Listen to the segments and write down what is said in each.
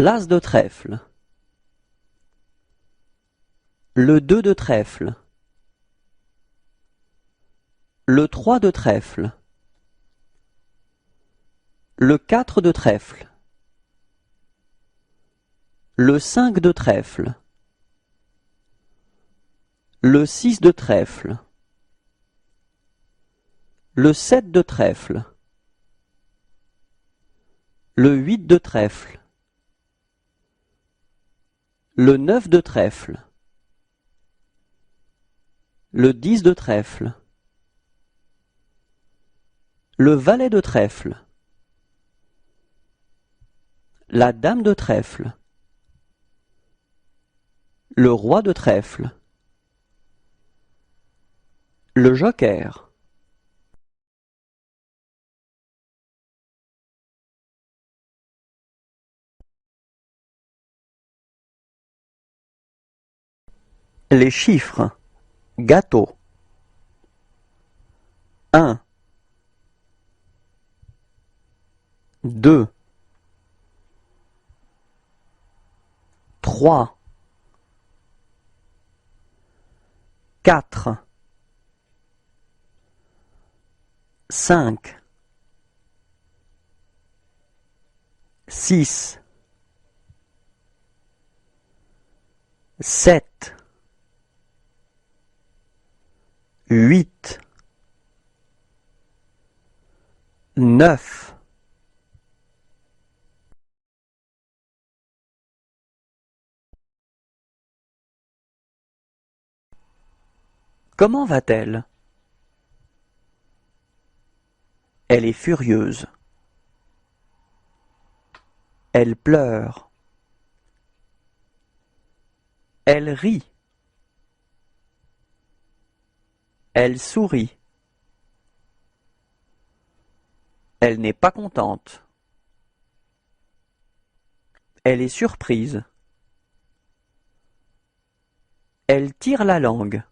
L'as de trèfle. Le 2 de trèfle. Le 3 de trèfle. Le 4 de trèfle. Le 5 de trèfle. Le 6 de trèfle. Le 7 de trèfle. Le 8 de trèfle. Le 9 de trèfle. Le 10 de trèfle. Le valet de trèfle. La dame de trèfle. Le roi de trèfle. Le joker. Les chiffres. Gâteau. 1, 2, 3, 4, 5, 6, 7, 8, 9. Comment va-t-elle? Elle est furieuse. Elle pleure. Elle rit. Elle sourit. Elle n'est pas contente. Elle est surprise. Elle tire la langue.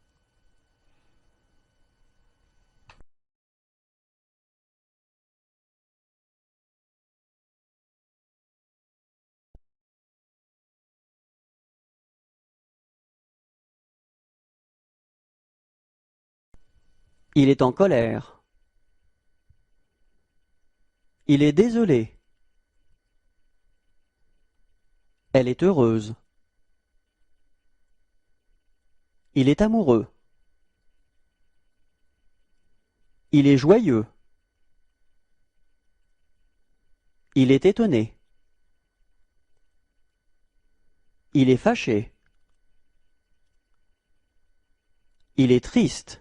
Il est en colère. Il est désolé. Elle est heureuse. Il est amoureux. Il est joyeux. Il est étonné. Il est fâché. Il est triste.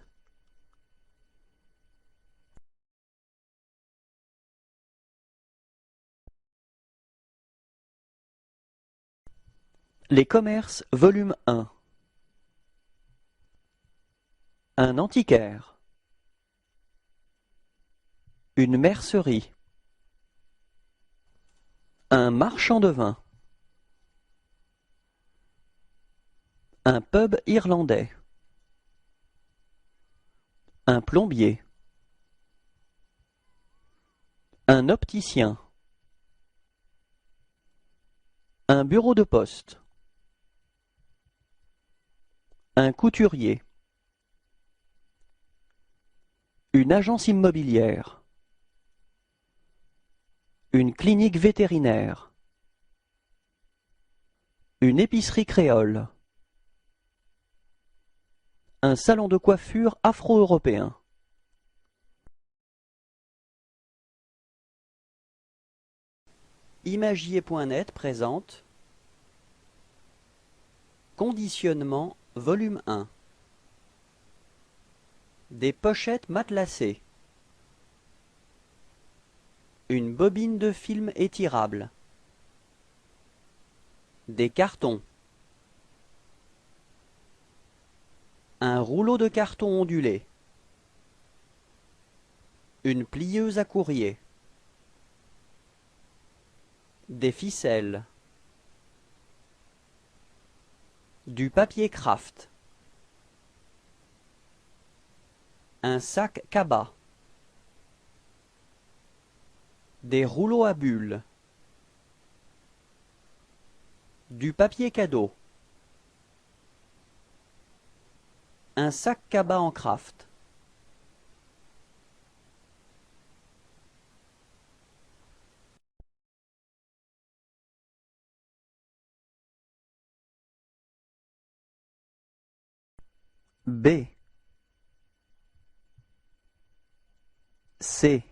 Les commerces, volume 1. Un antiquaire. Une mercerie. Un marchand de vin. Un pub irlandais. Un plombier. Un opticien. Un bureau de poste. Un couturier. Une agence immobilière. Une clinique vétérinaire. Une épicerie créole. Un salon de coiffure afro-européen. Imagier.net présente Conditionnement, volume 1. Des pochettes matelassées. Une bobine de film étirable. Des cartons. Un rouleau de carton ondulé. Une plieuse à courrier. Des ficelles. Du papier craft. Un sac cabas. Des rouleaux à bulles. Du papier cadeau. Un sac cabas en craft. B C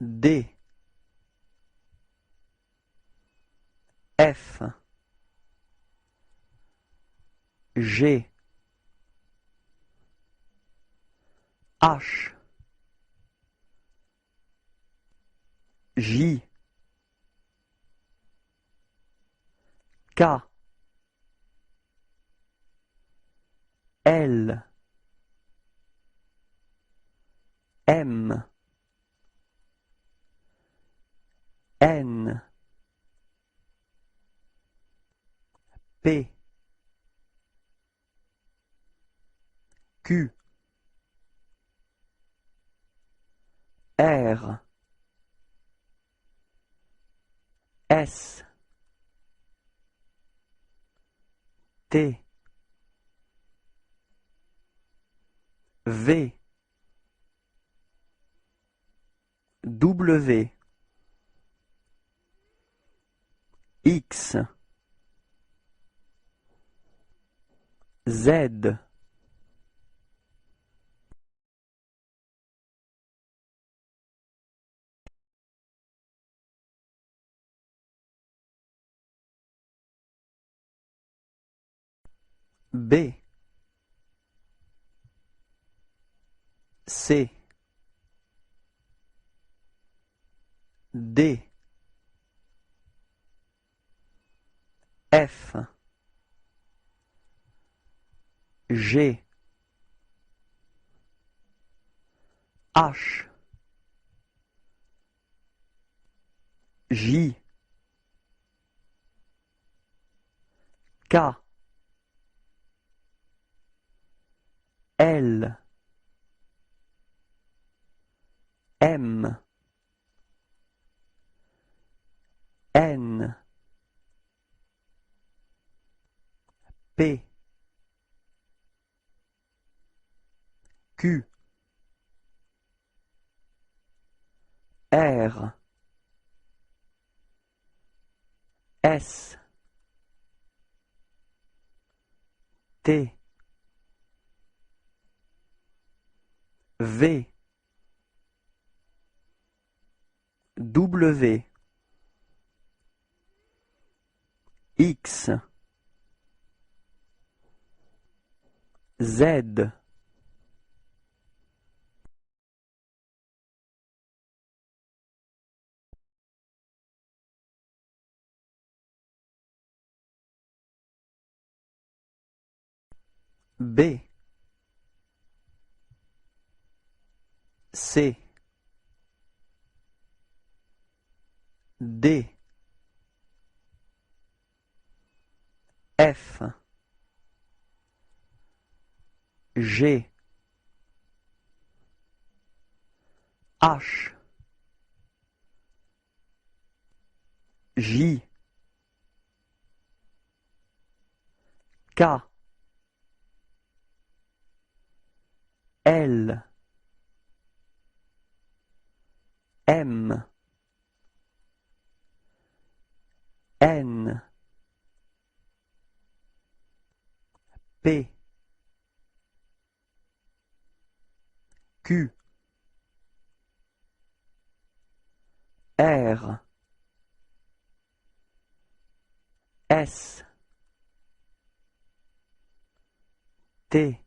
D F G H J K L M N P Q R S T V W X Z B C D F G H J K L M N P Q R S T V W X Z B C D F G H J K L M N P Q R S T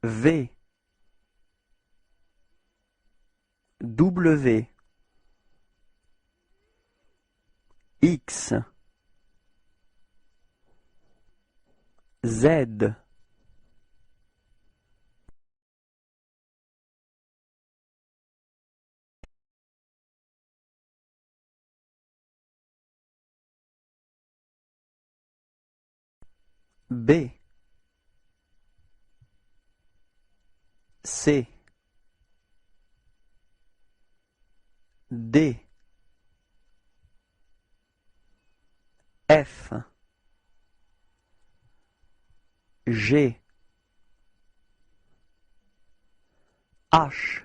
V W X Z B C D, F, G, H,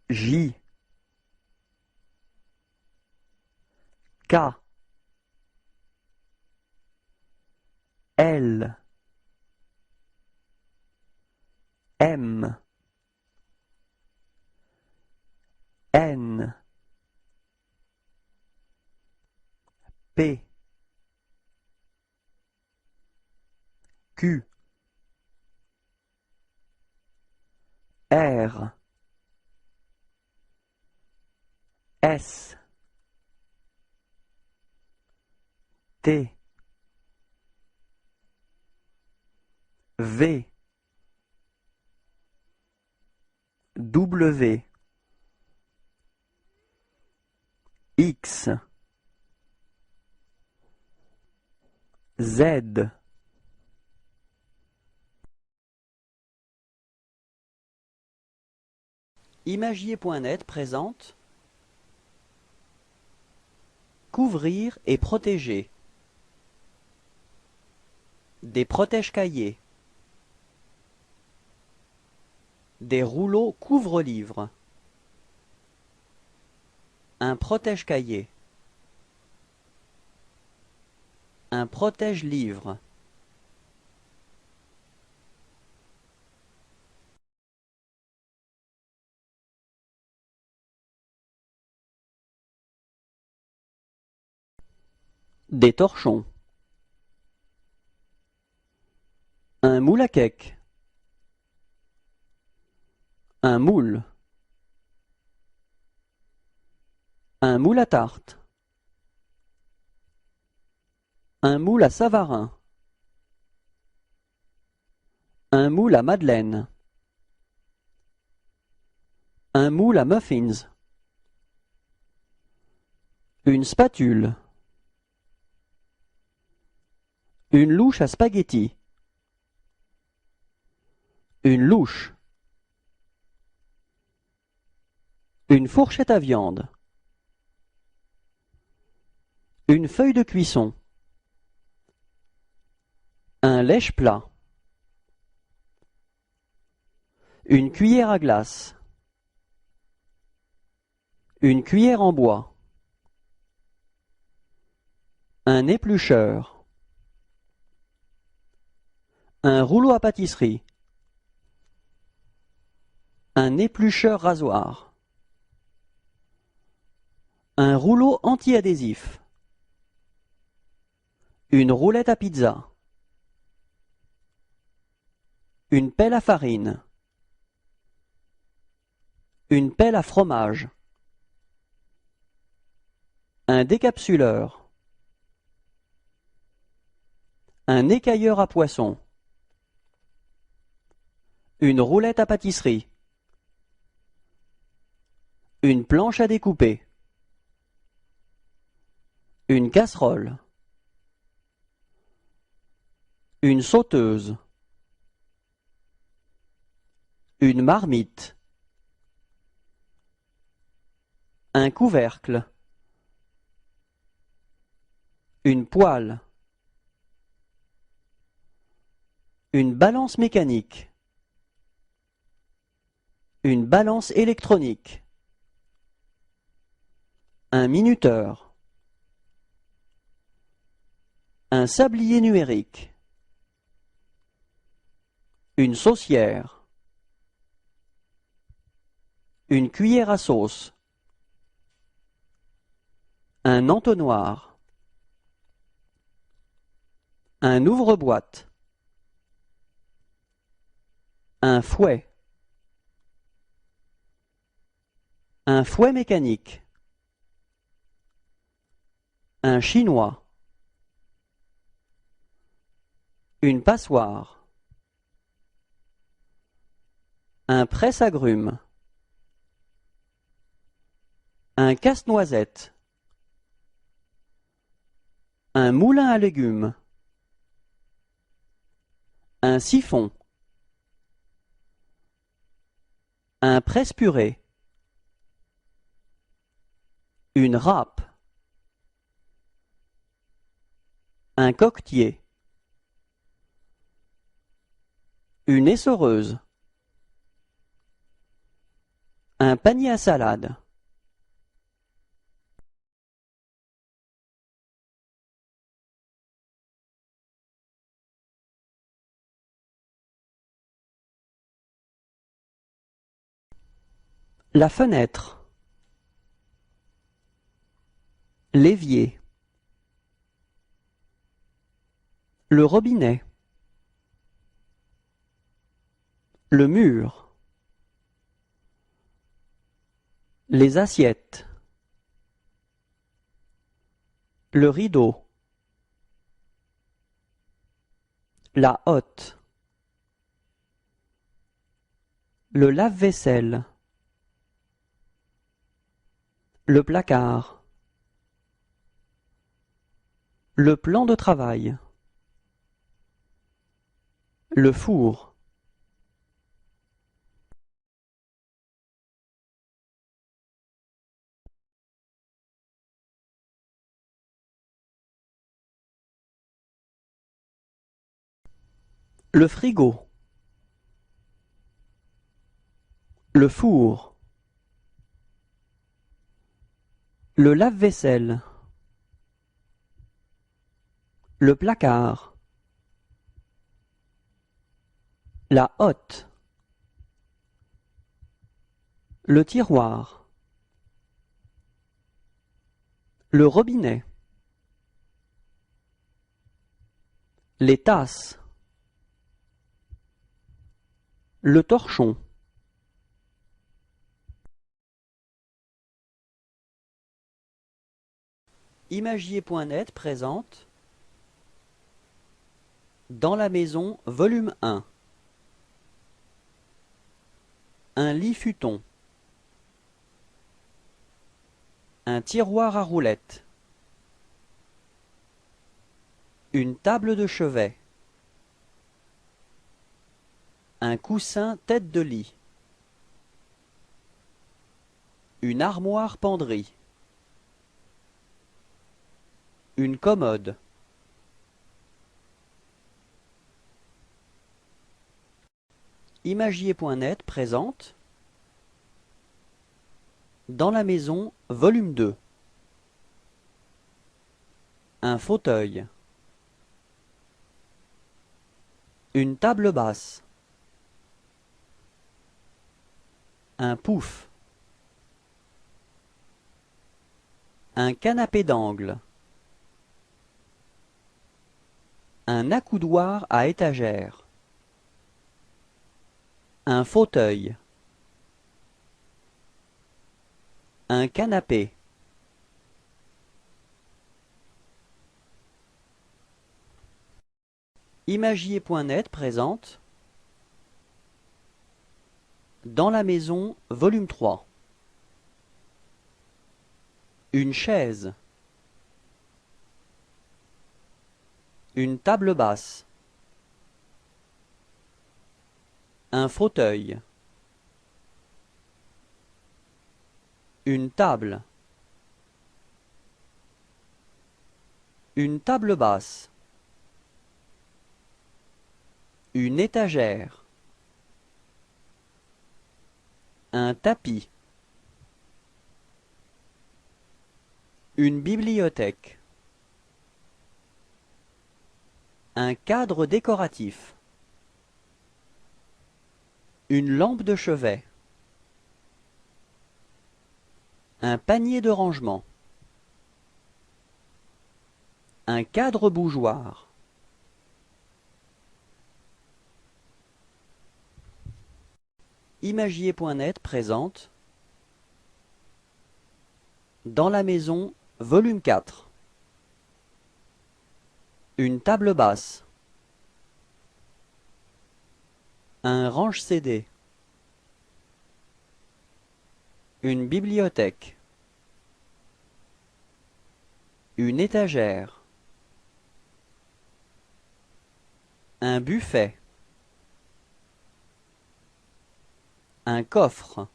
J, K, L, M, N, P, Q, R, S, T, V, W, X, Z. Imagier.net présente Couvrir et protéger. Des protège-cahiers. Des rouleaux couvre-livres. Un protège-cahier. Un protège-livre. Des torchons. Un moule à cake. Un moule. Un moule à tarte. Un moule à Savarin. Un moule à madeleine. Un moule à muffins. Une spatule. Une louche à spaghetti. Une louche. Une fourchette à viande. Une feuille de cuisson. Un lèche-plat. Une cuillère à glace. Une cuillère en bois. Un éplucheur. Un rouleau à pâtisserie. Un éplucheur rasoir. Un rouleau anti-adhésif. Une roulette à pizza. Une pelle à farine. Une pelle à fromage. Un décapsuleur. Un écailleur à poisson. Une roulette à pâtisserie. Une planche à découper. Une casserole. Une sauteuse. Une marmite. Un couvercle. Une poêle. Une balance mécanique. Une balance électronique. Un minuteur. Un sablier numérique. Une saucière. Une cuillère à sauce. Un entonnoir. Un ouvre-boîte. Un fouet. Un fouet mécanique. Un chinois. Une passoire. Un presse-agrumes. Un casse-noisette. Un moulin à légumes. Un siphon. Un presse-purée. Une râpe. Un coquetier. Une essoreuse. Un panier à salade. La fenêtre. L'évier. Le robinet. Le mur. Les assiettes. Le rideau. La hotte. Le lave-vaisselle. Le placard. Le plan de travail. Le four. Le frigo. Le four. Le lave-vaisselle. Le placard. La hotte. Le tiroir. Le robinet. Les tasses. Le torchon. Imagier.net présente Dans la maison, volume 1. Un lit futon. Un tiroir à roulettes. Une table de chevet. Un coussin tête de lit. Une armoire penderie. Une commode. Imagier.net présente Dans la maison, volume 2. Un fauteuil. Une table basse. Un pouf. Un canapé d'angle. Un accoudoir à étagère. Un fauteuil. Un canapé. Imagier.net présente Dans la maison, volume 3. Une chaise. Une table basse. Un fauteuil. Une table. Une table basse. Une étagère. Un tapis. Une bibliothèque. Un cadre décoratif. Une lampe de chevet. Un panier de rangement. Un cadre bougeoir. Imagier.net présente Dans la maison, volume 4. Une table basse. Un range-CD. Une bibliothèque. Une étagère. Un buffet. Un coffre.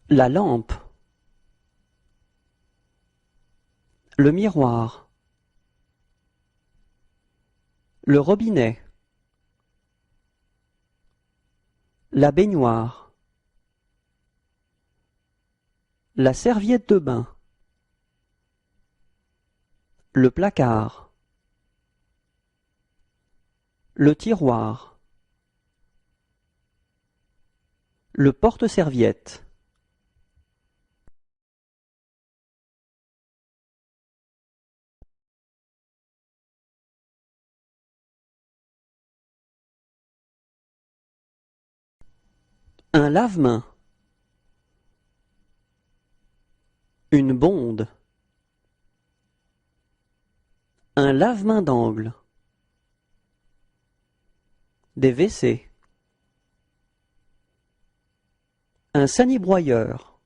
La lampe. Le miroir. Le robinet. La baignoire. La serviette de bain. Le placard. Le tiroir. Le porte-serviette. Un lave-mains. Une bonde. Un lave-mains d'angle. Des WC. Un sanibroyeur.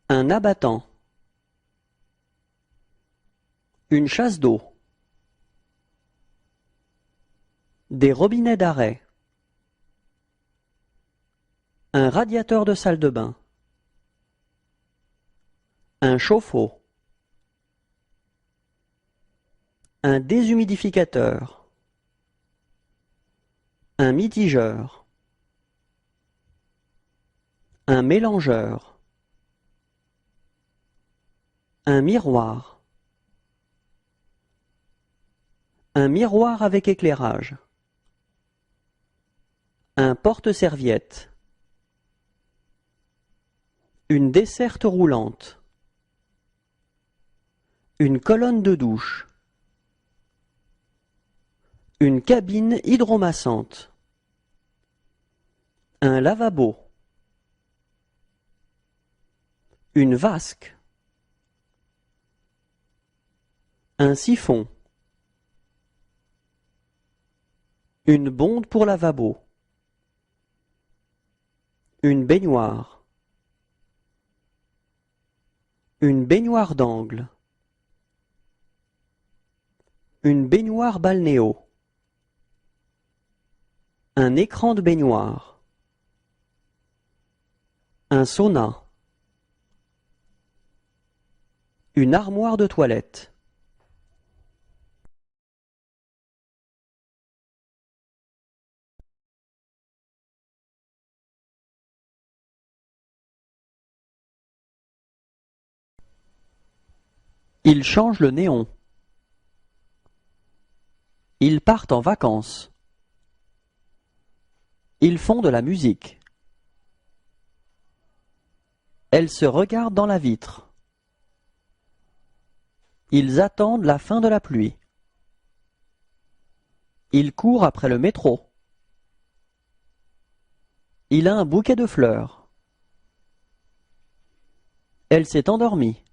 Un abattant. Une chasse d'eau. Des robinets d'arrêt. Un radiateur de salle de bain. Un chauffe-eau. Un déshumidificateur. Un mitigeur. Un mélangeur. Un miroir. Un miroir avec éclairage. Un porte-serviette. Une desserte roulante. Une colonne de douche. Une cabine hydromassante. Un lavabo. Une vasque. Un siphon. Une bonde pour lavabo. Une baignoire. Une baignoire d'angle. Une baignoire balnéo. Un écran de baignoire. Un sauna. Une armoire de toilette. Ils changent le néon. Ils partent en vacances. Ils font de la musique. Elles se regardent dans la vitre. Ils attendent la fin de la pluie. Il court après le métro. Il a un bouquet de fleurs. Elle s'est endormie.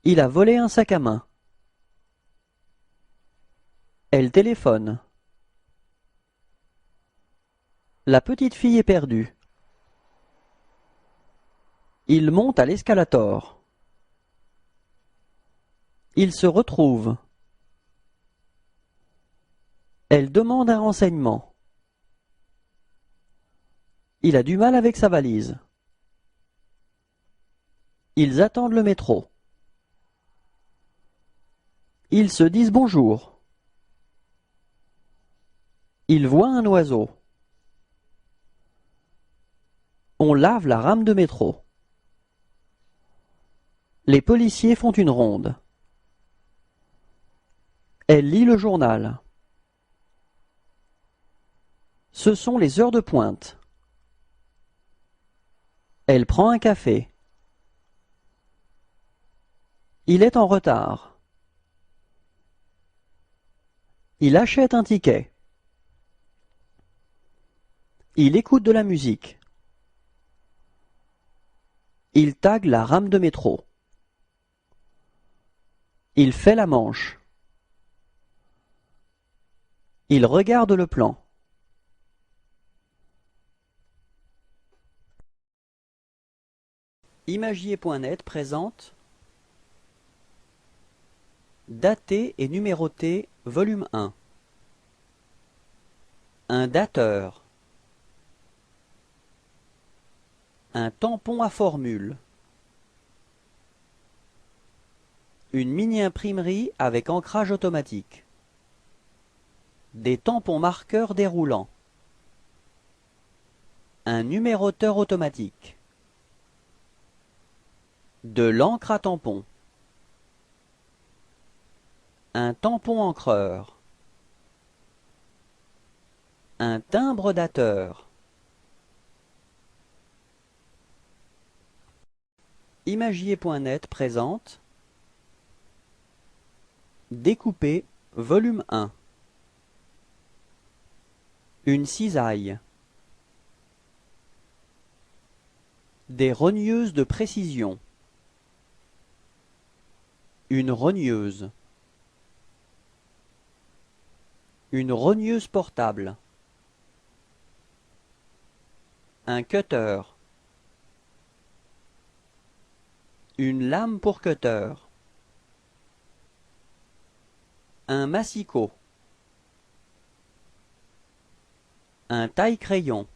Il a volé un sac à main. Elle téléphone. La petite fille est perdue. Il monte à l'escalator. Il se retrouve. Elle demande un renseignement. Il a du mal avec sa valise. Ils attendent le métro. Ils se disent bonjour. Ils voient un oiseau. On lave la rame de métro. Les policiers font une ronde. Elle lit le journal. Ce sont les heures de pointe. Elle prend un café. Il est en retard. Il achète un ticket. Il écoute de la musique. Il tague la rame de métro. Il fait la manche. Il regarde le plan. Imagier.net présente Dater et numéroter, volume 1. Un dateur. Un tampon à formule. Une mini-imprimerie avec ancrage automatique. Des tampons marqueurs déroulants. Un numéroteur automatique. De l'encre à tampon. Un tampon encreur. Un timbre dateur. Imagier.net présente Découper, volume 1. Une cisaille. Des rogneuses de précision. Une rogneuse. Une rogneuse portable. Un cutter. Une lame pour cutter. Un massicot. Un taille-crayon.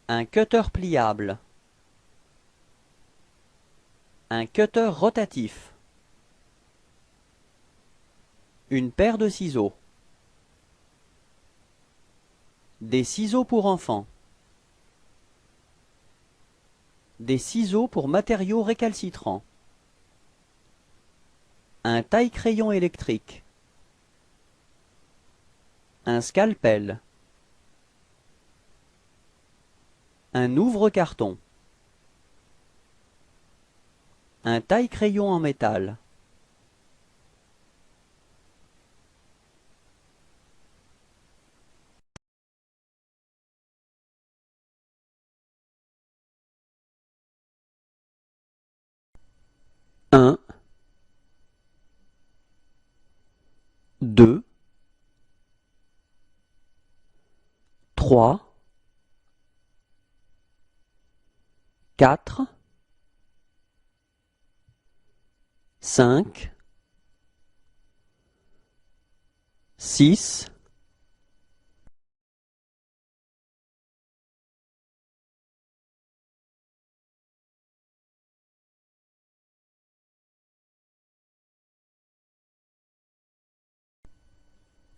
Un cutter pliable. Un cutter rotatif. Une paire de ciseaux. Des ciseaux pour enfants. Des ciseaux pour matériaux récalcitrants. Un taille-crayon électrique. Un scalpel. Un ouvre-carton. Un taille-crayon en métal. Un, 2, 3, 4, 5, 6,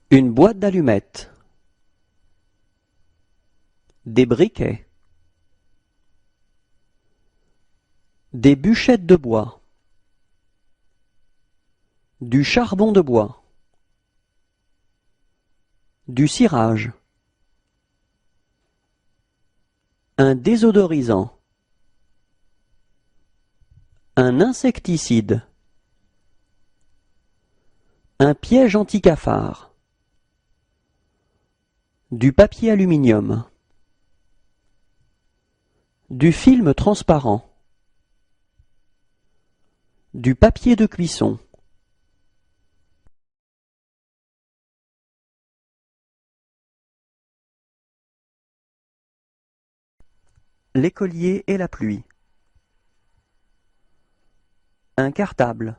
'Une boîte d'allumettes. Des briquets. Des bûchettes de bois. Du charbon de bois. Du cirage. Un désodorisant. Un insecticide. Un piège anti-cafard. Du papier aluminium. Du film transparent. Du papier de cuisson. L'écolier et la pluie. Un cartable.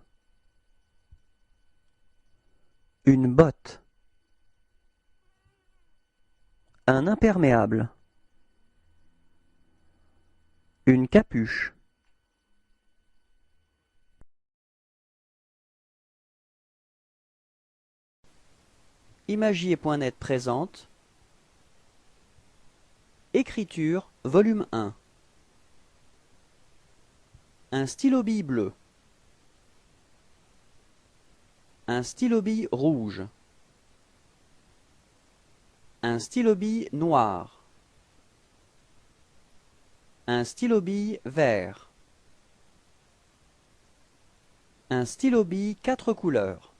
Une botte. Un imperméable. Une capuche. Imagier.net présente Écriture, volume 1. Un stylo-bille bleu. Un stylo-bille rouge. Un stylo-bille noir. Un stylo-bille vert. Un stylo-bille 4 couleurs.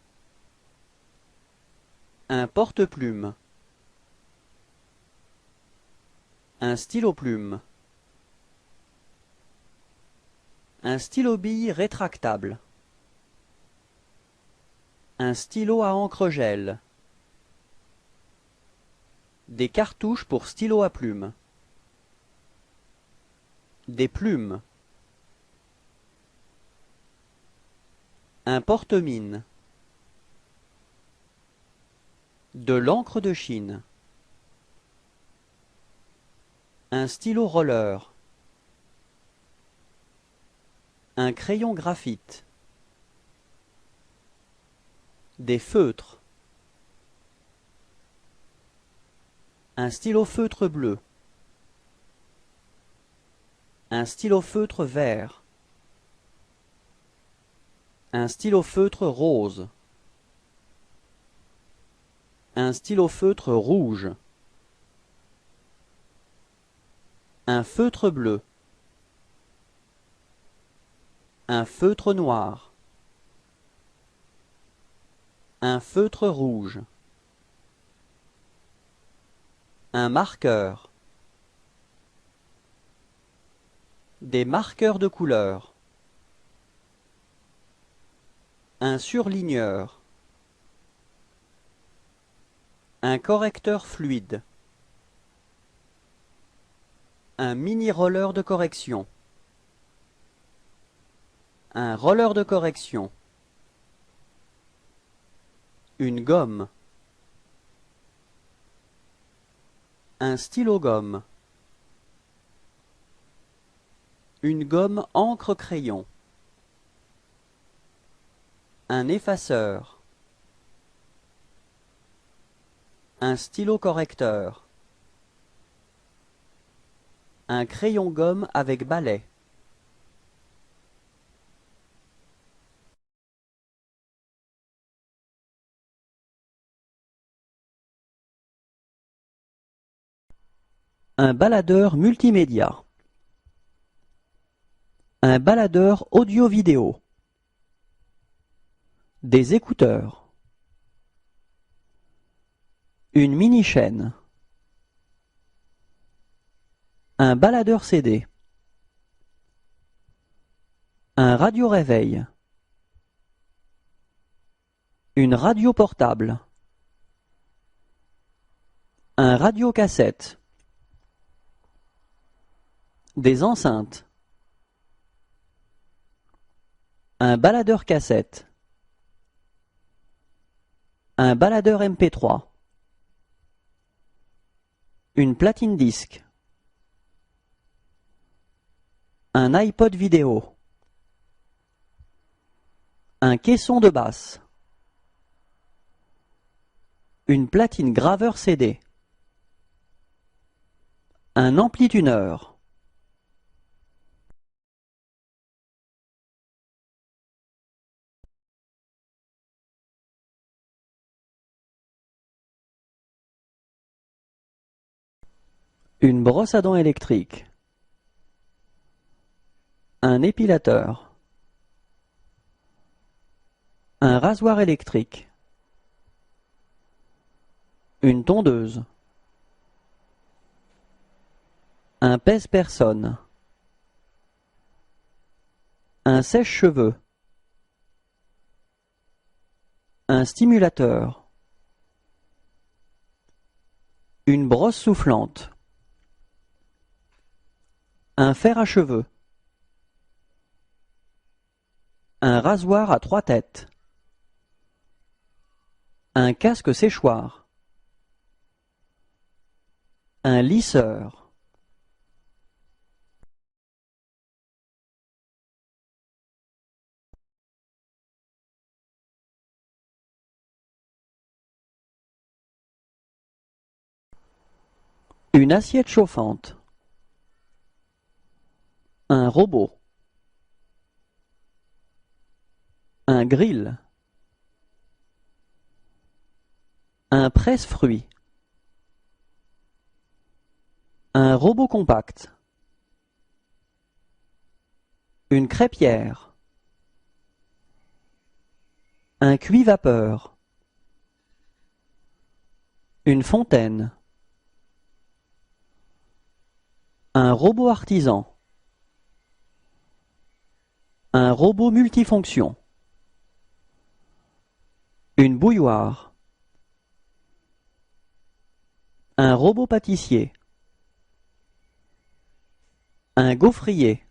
Un porte-plume. Un stylo-plume. Un stylo-bille rétractable. Un stylo à encre gel. Des cartouches pour stylo à plume. Des plumes. Un porte-mine. De l'encre de Chine. Un stylo roller. Un crayon graphite. Des feutres. Un stylo feutre bleu. Un stylo feutre vert. Un stylo feutre rose. Un stylo feutre rouge. Un feutre bleu. Un feutre noir. Un feutre rouge. Un marqueur. Des marqueurs de couleur. Un surligneur. Un correcteur fluide. Un mini-roller de correction. Un roller de correction. Une gomme. Un stylo-gomme. Une gomme encre-crayon. Un effaceur. Un stylo correcteur. Un crayon gomme avec balai. Un baladeur multimédia. Un baladeur audio-vidéo. Des écouteurs. Une mini-chaîne. Un baladeur CD. Un radio-réveil. Une radio portable. Un radio-cassette. Des enceintes. Un baladeur cassette. Un baladeur MP3. Une platine disque. Un iPod vidéo. Un caisson de basse. Une platine graveur CD. Un ampli-tuneur. Une brosse à dents électrique. Un épilateur. Un rasoir électrique. Une tondeuse. Un pèse-personne. Un sèche-cheveux. Un stimulateur. Une brosse soufflante. Un fer à cheveux. Un rasoir à 3 têtes. Un casque séchoir. Un lisseur. Une assiette chauffante. Un robot. Un grill. Un presse-fruits. Un robot compact. Une crêpière. Un cuit-vapeur. Une fontaine. Un robot artisan. Un robot multifonction. Une bouilloire. Un robot pâtissier. Un gaufrier.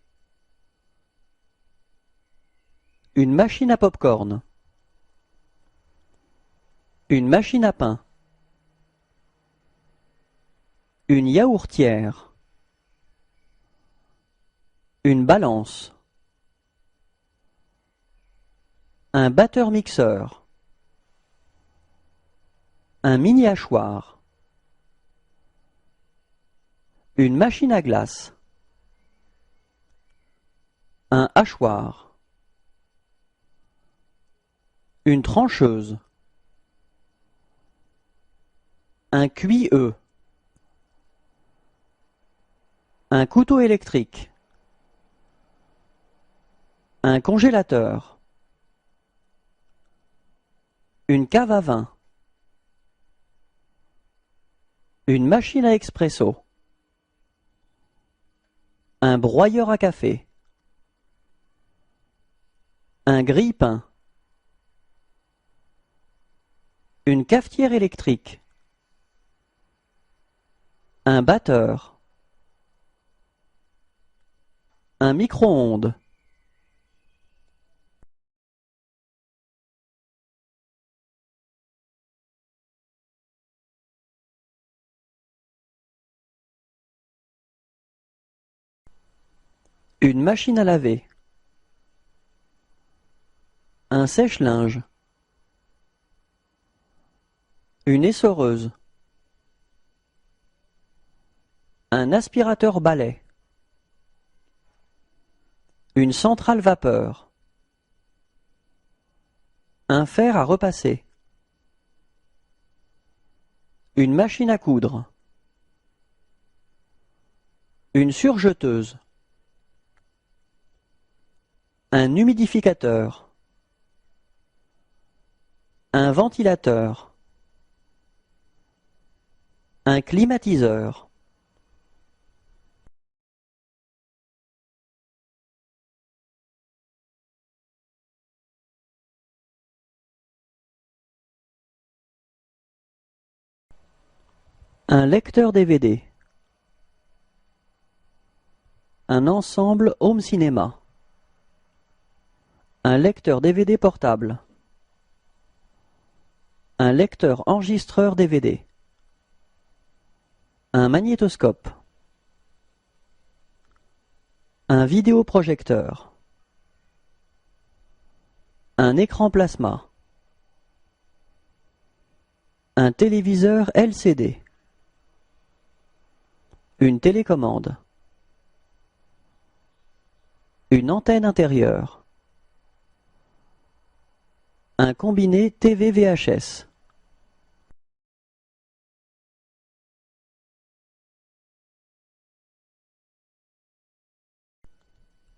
Une machine à pop-corn. Une machine à pain. Une yaourtière. Une balance. Un batteur-mixeur. Un mini-hachoir. Une machine à glace. Un hachoir. Une trancheuse. Un cuis-œuf. Un couteau électrique. Un congélateur. Une cave à vin. Une machine à expresso. Un broyeur à café. Un grille-pain. Une cafetière électrique. Un batteur. Un micro-ondes. Une machine à laver. Un sèche-linge. Une essoreuse. Un aspirateur balai. Une centrale vapeur. Un fer à repasser. Une machine à coudre. Une surjeteuse. Un humidificateur. Un ventilateur. Un climatiseur. Un lecteur DVD. Un ensemble home cinéma. Un lecteur DVD portable. Un lecteur enregistreur DVD. Un magnétoscope. Un vidéoprojecteur. Un écran plasma. Un téléviseur LCD. Une télécommande. Une antenne intérieure. Un combiné TV VHS.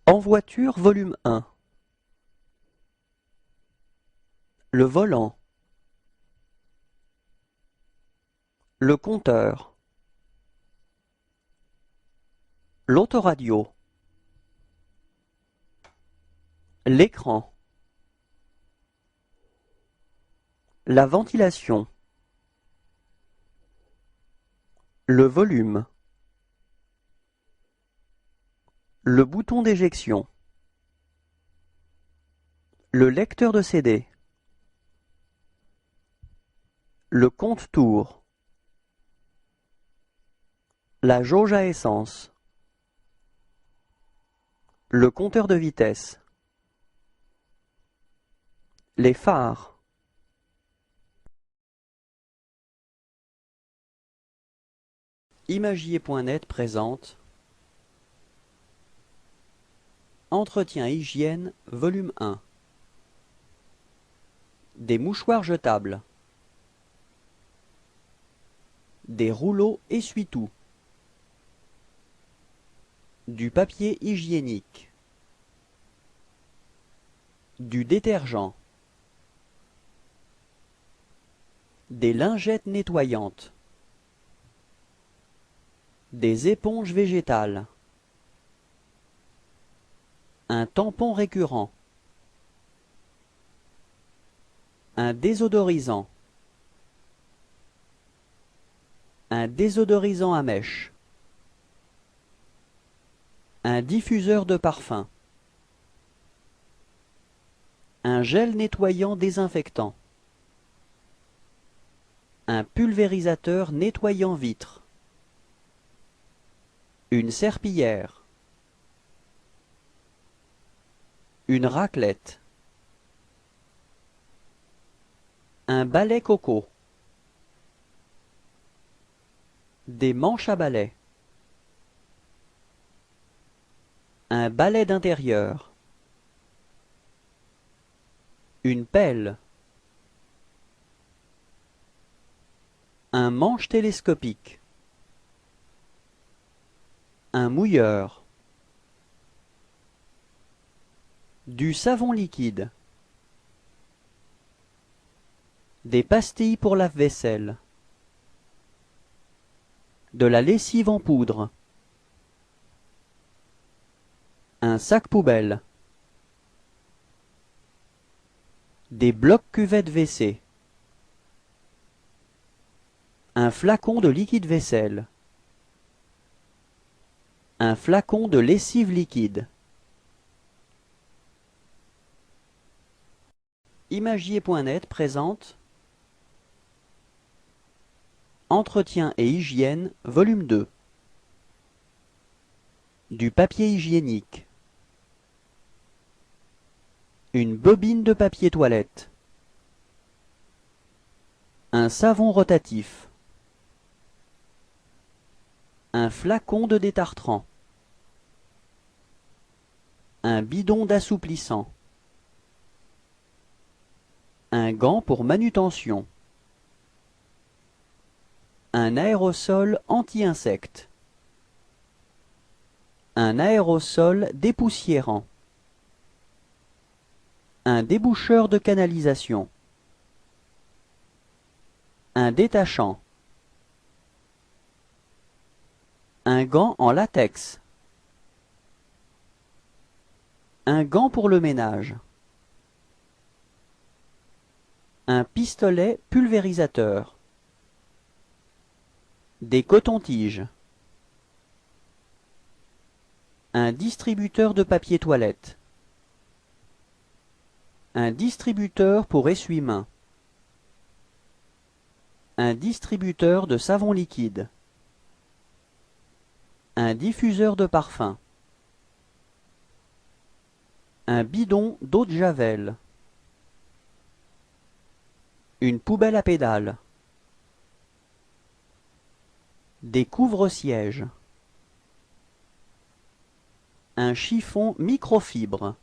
En voiture, volume 1. Le volant. Le compteur. L'autoradio. L'écran. La ventilation. Le volume. Le bouton d'éjection. Le lecteur de CD. Le compte-tours. La jauge à essence. Le compteur de vitesse. Les phares. Imagier.net présente Entretien hygiène, volume 1. Des mouchoirs jetables. Des rouleaux essuie-tout. Du papier hygiénique. Du détergent. Des lingettes nettoyantes. Des éponges végétales. Un tampon récurrent. Un désodorisant. Un désodorisant à mèche. Un diffuseur de parfum. Un gel nettoyant désinfectant. Un pulvérisateur nettoyant vitres. Une serpillière. Une raclette. Un balai coco. Des manches à balai. Un balai d'intérieur. Une pelle. Un manche télescopique. Un mouilleur. Du savon liquide. Des pastilles pour lave-vaisselle. De la lessive en poudre. Un sac poubelle. Des blocs cuvettes WC. Un flacon de liquide vaisselle. Un flacon de lessive liquide. Imagier.net présente Entretien et hygiène, volume 2. Du papier hygiénique. Une bobine de papier toilette. Un savon rotatif. Un flacon de détartrant. Un bidon d'assouplissant. Un gant pour manutention. Un aérosol anti-insectes. Un aérosol dépoussiérant. Un déboucheur de canalisation. Un détachant. Un gant en latex. Un gant pour le ménage. Un pistolet pulvérisateur. Des cotons-tiges. Un distributeur de papier toilette. Un distributeur pour essuie-mains. Un distributeur de savon liquide. Un diffuseur de parfum. Un bidon d'eau de javel. Une poubelle à pédales. Des couvre-sièges. Un chiffon microfibre.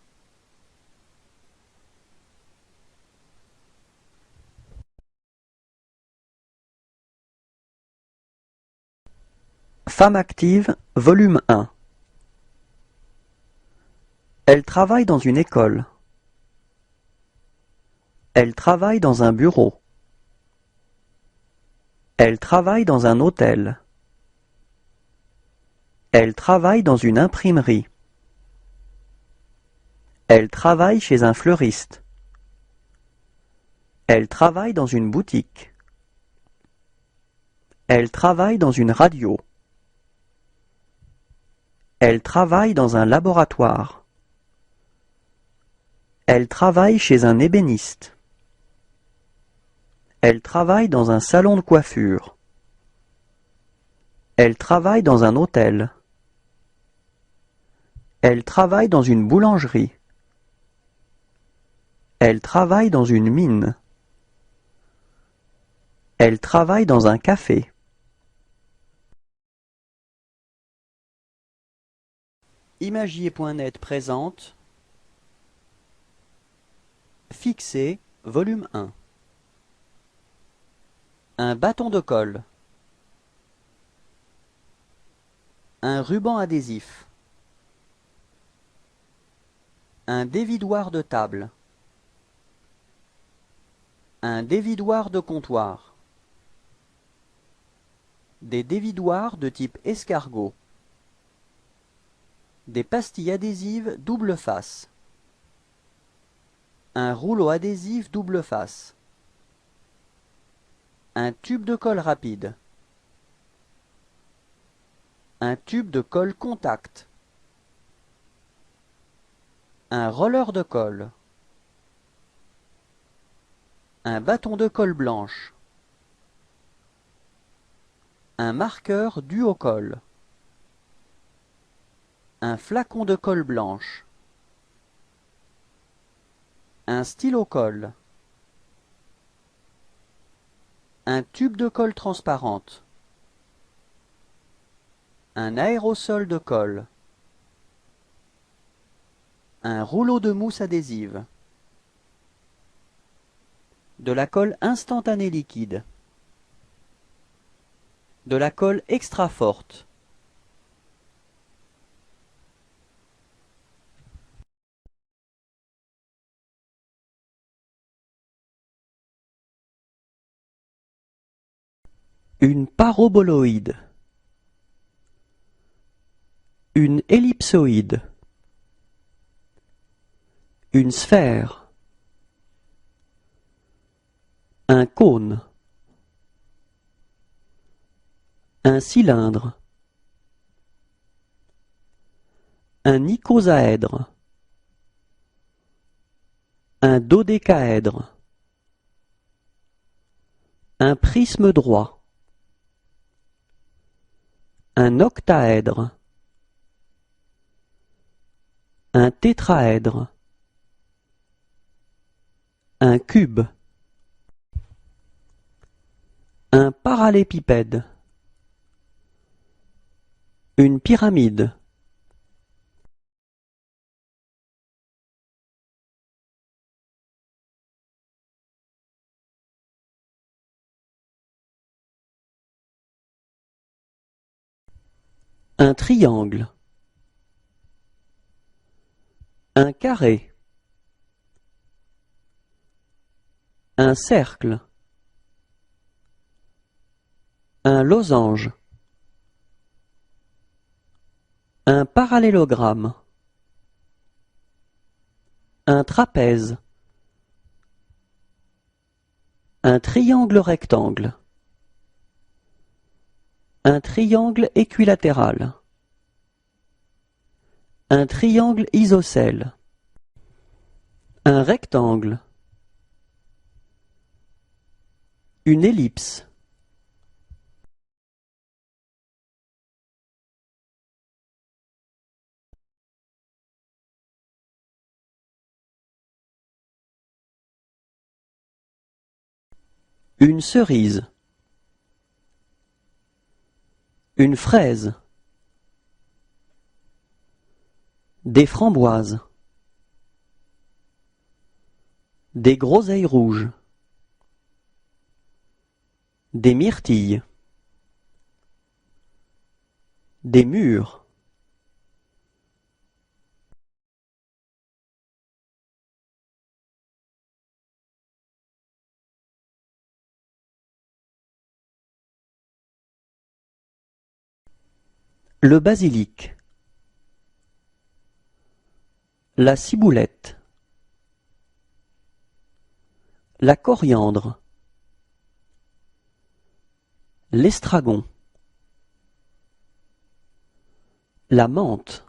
Femme active, volume 1. Elle travaille dans une école. Elle travaille dans un bureau. Elle travaille dans un hôtel. Elle travaille dans une imprimerie. Elle travaille chez un fleuriste. Elle travaille dans une boutique. Elle travaille dans une radio. Elle travaille dans un laboratoire. Elle travaille chez un ébéniste. Elle travaille dans un salon de coiffure. Elle travaille dans un hôtel. Elle travaille dans une boulangerie. Elle travaille dans une mine. Elle travaille dans un café. Imagier.net présente Fixer, volume 1. Un bâton de colle. Un ruban adhésif. Un dévidoir de table. Un dévidoir de comptoir. Des dévidoirs de type escargot. Des pastilles adhésives double face. Un rouleau adhésif double face. Un tube de colle rapide. Un tube de colle contact. Un roller de colle. Un bâton de colle blanche. Un marqueur dû au colle. Un flacon de colle blanche. Un stylo colle. Un tube de colle transparente. Un aérosol de colle. Un rouleau de mousse adhésive. De la colle instantanée liquide. De la colle extra forte. Une paraboloïde. Une ellipsoïde. Une sphère. Un cône. Un cylindre. Un icosaèdre. Un dodécaèdre. Un prisme droit. Un octaèdre. Un tétraèdre. Un cube. Un parallépipède. Une pyramide. Un triangle. Un carré. Un cercle. Un losange. Un parallélogramme. Un trapèze. Un triangle rectangle. Un triangle équilatéral. Un triangle isocèle. Un rectangle. Une ellipse. Une cerise. Une fraise. Des framboises. Des groseilles rouges. Des myrtilles. Des mûres. Le basilic. La ciboulette. La coriandre. L'estragon. La menthe.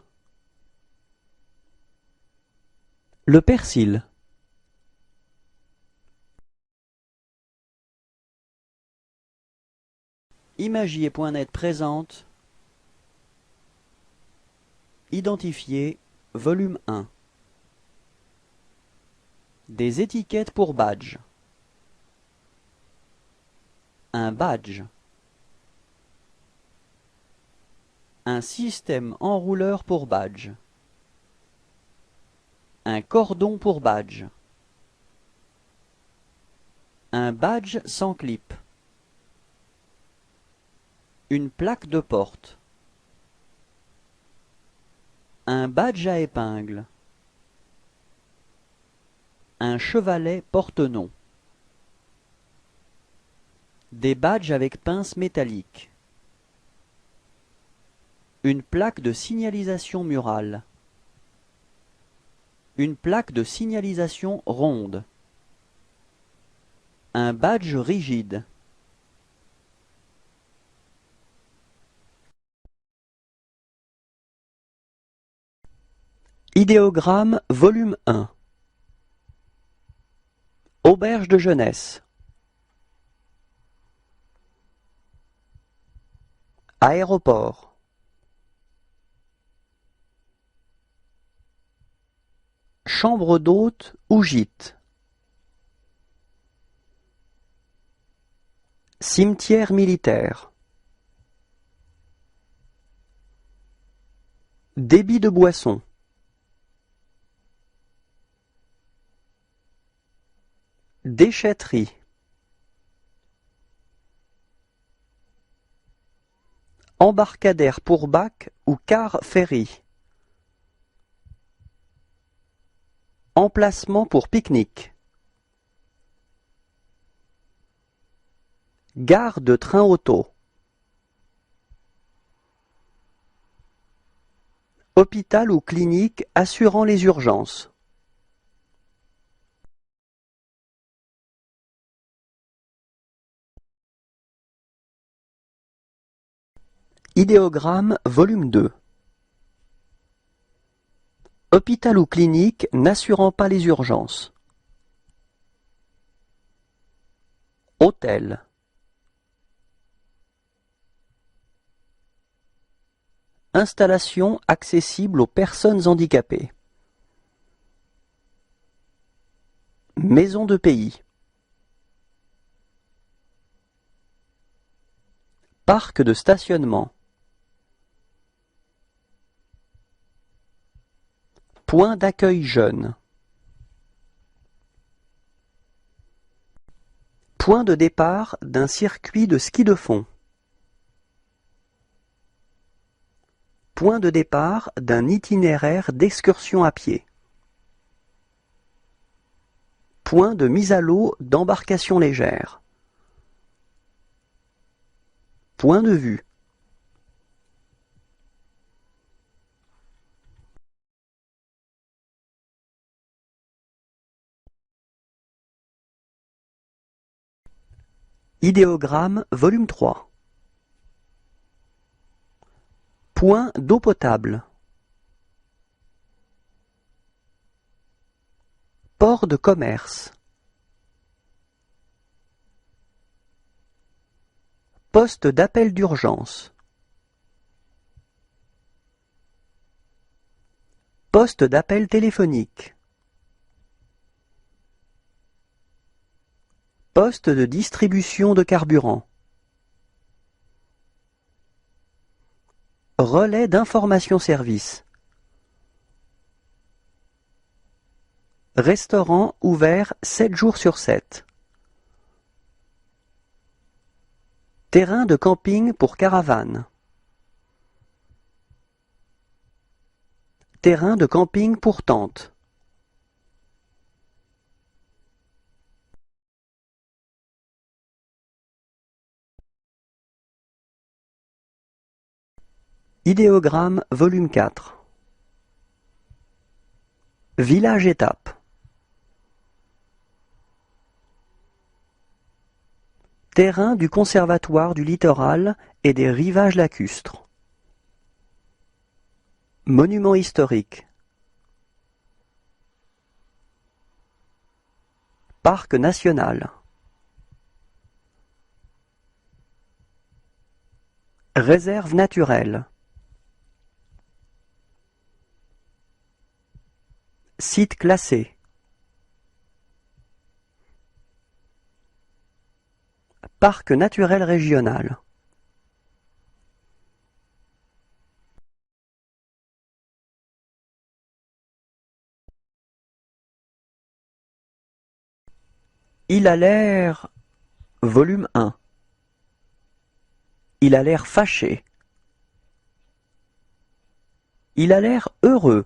Le persil. Imagier.net présente Identifier, volume 1. Des étiquettes pour badge. Un badge. Un système enrouleur pour badge. Un cordon pour badge. Un badge sans clip. Une plaque de porte. Un badge à épingle. Un chevalet porte-nom. Des badges avec pince métallique. Une plaque de signalisation murale. Une plaque de signalisation ronde. Un badge rigide. Idéogramme, volume 1. Auberge de jeunesse. Aéroport. Chambre d'hôte ou gîte. Cimetière militaire. Débit de boisson. Déchetterie. Embarcadère pour bac ou car ferry. Emplacement pour pique-nique. Gare de train-auto. Hôpital ou clinique assurant les urgences. Idéogramme, volume 2. Hôpital ou clinique n'assurant pas les urgences. Hôtel. Installation accessible aux personnes handicapées. Maison de pays. Parc de stationnement. Point d'accueil jeunes. Point de départ d'un circuit de ski de fond. Point de départ d'un itinéraire d'excursion à pied. Point de mise à l'eau d'embarcation légère. Point de vue. Idéogramme, volume 3. Point d'eau potable. Port de commerce. Poste d'appel d'urgence. Poste d'appel téléphonique. Poste de distribution de carburant. Relais d'information-service. Restaurant ouvert 7 jours sur 7. Terrain de camping pour caravane. Terrain de camping pour tente. Idéogramme, volume 4. Village-étape. Terrain du Conservatoire du littoral et des rivages lacustres. Monument historique. Parc national. Réserve naturelle. Site classé. Parc naturel régional. Il a l'air... Volume 1. Il a l'air fâché. Il a l'air heureux.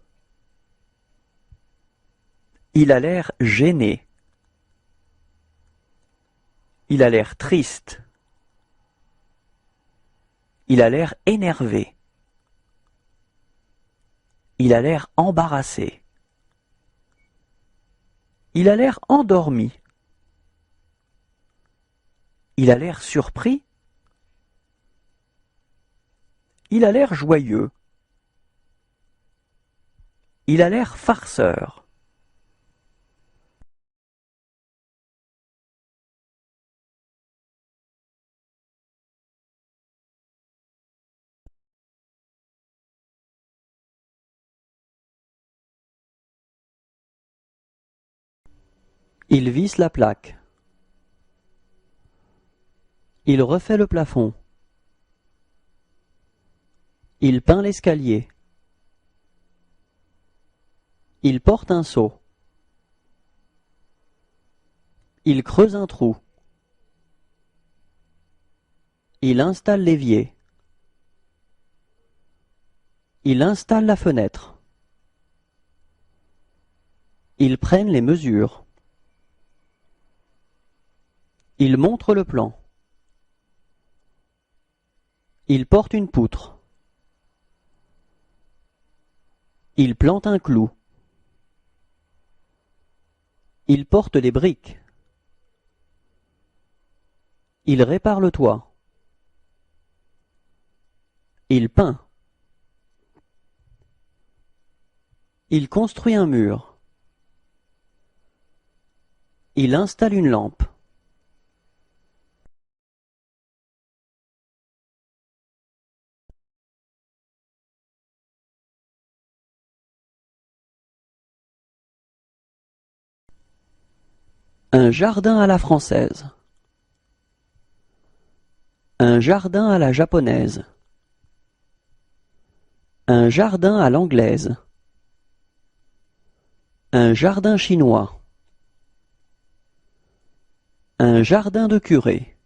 Il a l'air gêné. Il a l'air triste. Il a l'air énervé. Il a l'air embarrassé. Il a l'air endormi. Il a l'air surpris. Il a l'air joyeux. Il a l'air farceur. Il visse la plaque. Il refait le plafond. Il peint l'escalier. Il porte un seau. Il creuse un trou. Il installe l'évier. Il installe la fenêtre. Ils prennent les mesures. Il montre le plan. Il porte une poutre. Il plante un clou. Il porte des briques. Il répare le toit. Il peint. Il construit un mur. Il installe une lampe. Un jardin à la française. Un jardin à la japonaise. Un jardin à l'anglaise. Un jardin chinois. Un jardin de curé.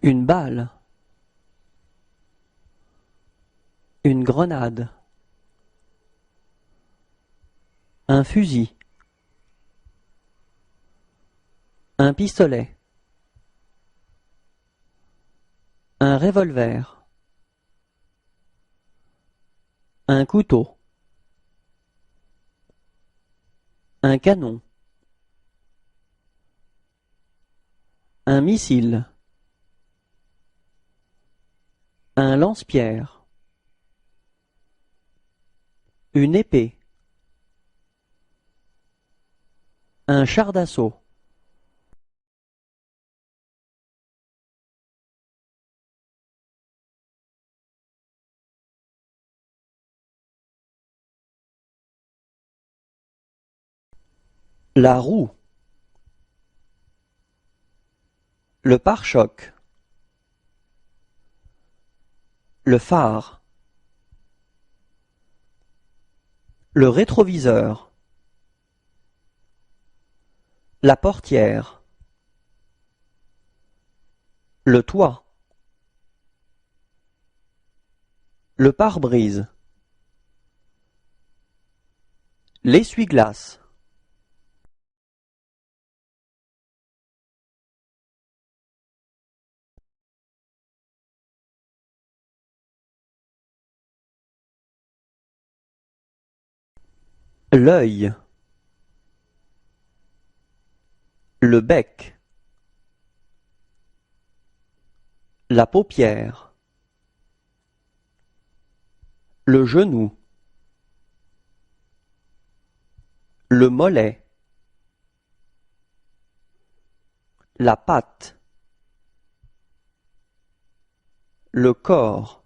Une balle. Une grenade. Un fusil. Un pistolet. Un revolver. Un couteau. Un canon. Un missile. Un lance-pierre. Une épée. Un char d'assaut. La roue. Le pare-choc. Le phare. Le rétroviseur. La portière. Le toit. Le pare-brise. L'essuie-glace. L'œil. Le bec. La paupière. Le genou. Le mollet. La patte. Le corps.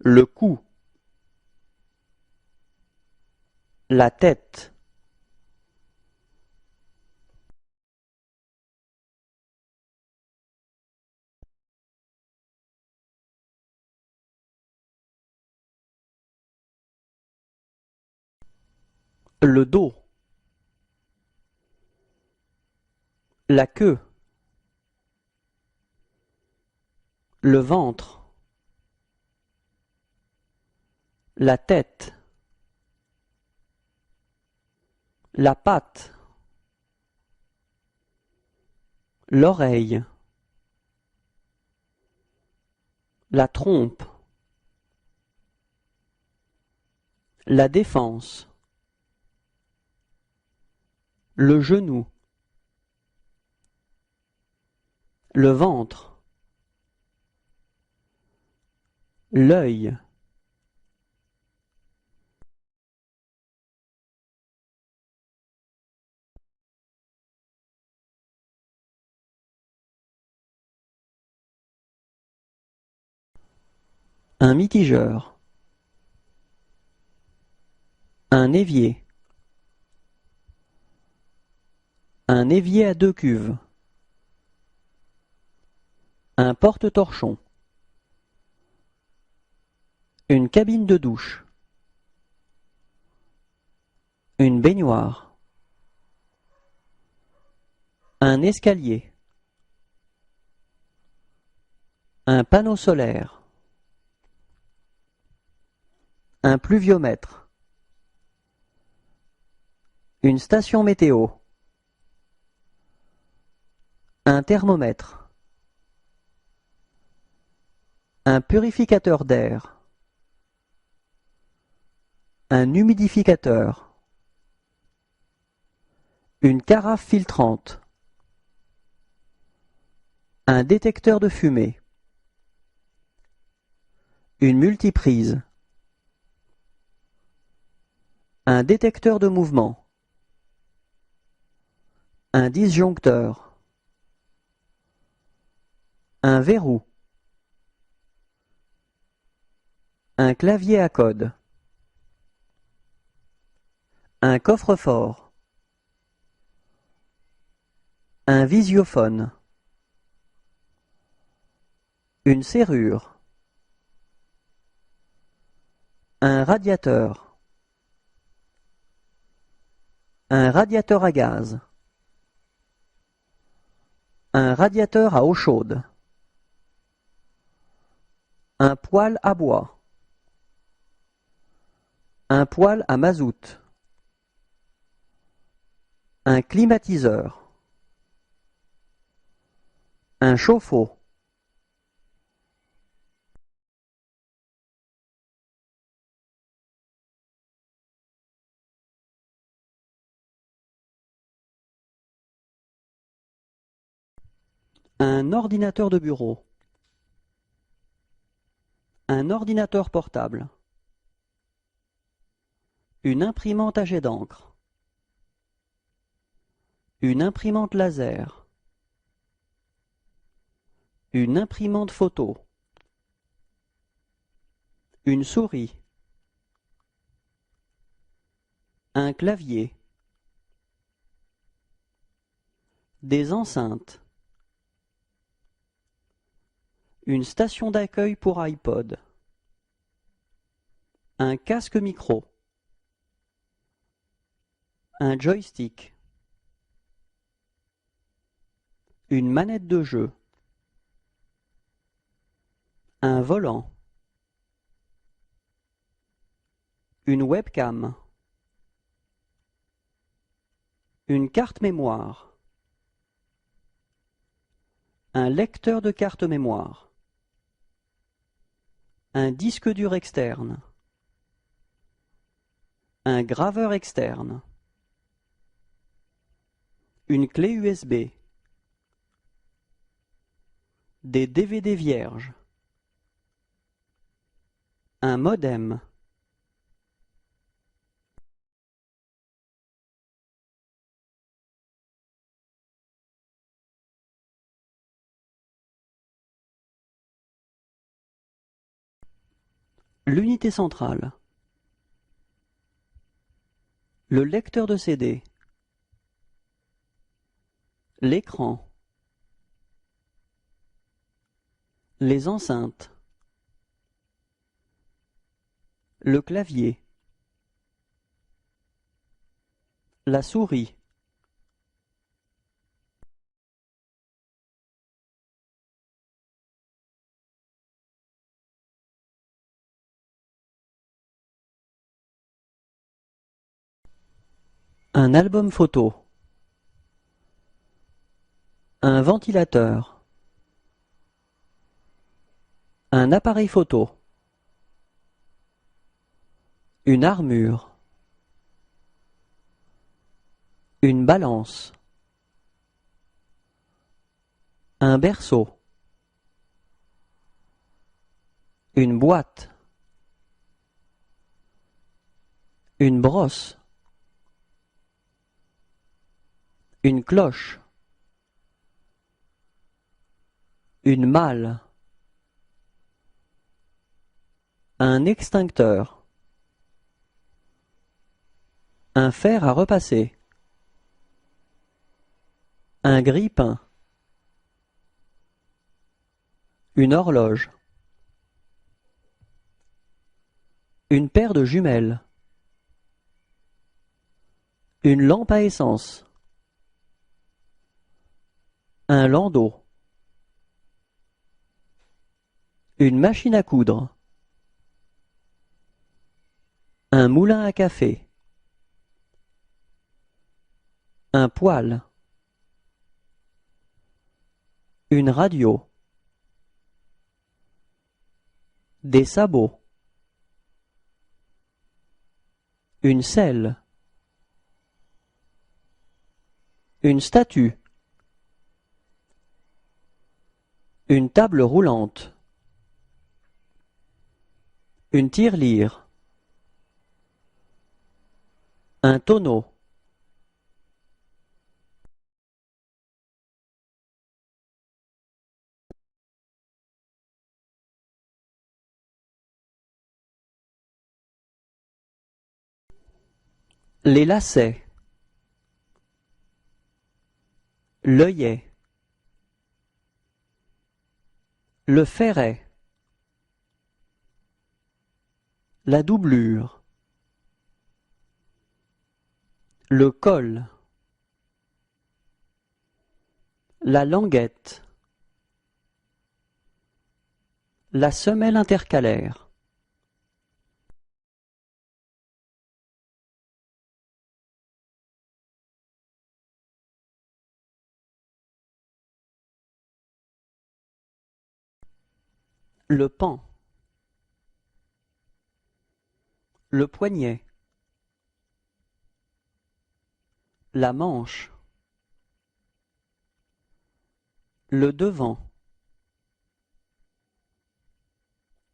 Le cou. La tête. Le dos. La queue. Le ventre. La tête. La patte. L'oreille. La trompe. La défense. le genou, le ventre, l'œil, un mitigeur, un évier à deux cuves, un porte-torchon, une cabine de douche, une baignoire, un escalier, un panneau solaire, un pluviomètre, une station météo, un thermomètre, un purificateur d'air, un humidificateur, une carafe filtrante, un détecteur de fumée, une multiprise, un détecteur de mouvement, un disjoncteur, un verrou, un clavier à code, un coffre-fort, un visiophone, une serrure, un radiateur à gaz, un radiateur à eau chaude, un poêle à bois, un poêle à mazout, un climatiseur, un chauffe-eau, un ordinateur de bureau, un ordinateur portable, une imprimante à jet d'encre, une imprimante laser, une imprimante photo, une souris, un clavier, des enceintes, une station d'accueil pour iPod, un casque micro, un joystick, une manette de jeu, un volant, une webcam, une carte mémoire, un lecteur de carte mémoire, un disque dur externe, un graveur externe, une clé USB, des DVD vierges, un modem, l'unité centrale, le lecteur de CD, l'écran, les enceintes, le clavier, la souris, un album photo, un ventilateur, un appareil photo, une armure, Une balance. Un berceau. Une boîte. Une brosse. Une cloche. Une malle. Un extincteur. Un fer à repasser. Un grille-pain. Une horloge. Une paire de jumelles. Une lampe à essence. Un landau. Une machine à coudre. Un moulin à café. Un poêle. Une radio. Des sabots. Une selle. Une statue. Une table roulante. Une tirelire. Un tonneau. Les lacets. L'œillet. Le ferret. La doublure. Le col. La languette. La semelle intercalaire. Le pan. Le poignet. La manche. Le devant.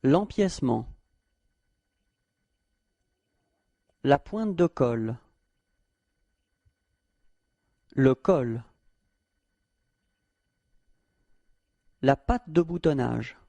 L'empiècement. La pointe de colle. Le col. La patte de boutonnage.